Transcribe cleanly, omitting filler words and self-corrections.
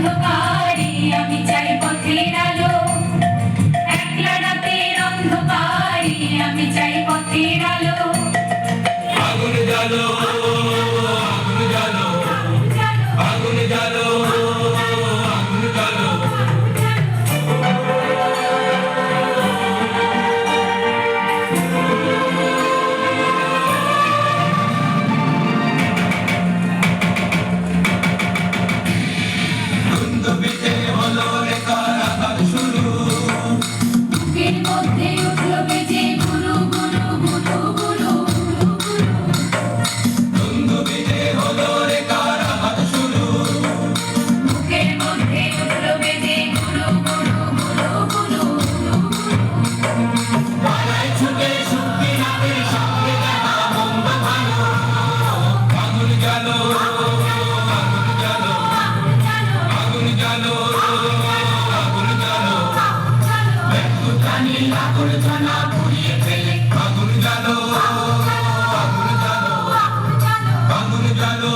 অন্ধকারে আমি চাই পথের আলো, একলা রাতের অন্ধকারে আমি চাই পথের আলো। আগুন জ্বালো, আগুন জ্বালো, আগুন জ্বালো, আগুন জ্বালো। দুন্দুবিতে হলো রে কারাগার শুরু, বুকের মধ্যে উঠলো বেজে গুরু গুরু গুরু গুরু গুরু গুরু। দুন্দুবিতে হলো রে কারাগার শুরু, বুকের মধ্যে উঠলো বেজে গুরু গুরু গুরু গুরু গুরু গুরু। পালায় ছুটে সুখী রাতের সঙ্গে দেখা মন্দ ভালো। আগুন জ্বালো, আগুন জ্বালো, আগুন জ্বালো, আগুন জ্বালো। ব্যর্থতানি আগুন জ্বালা পুড়িয়ে ফেলে। আগুন জ্বালো, আগুন জ্বালো, আগুন জ্বালো।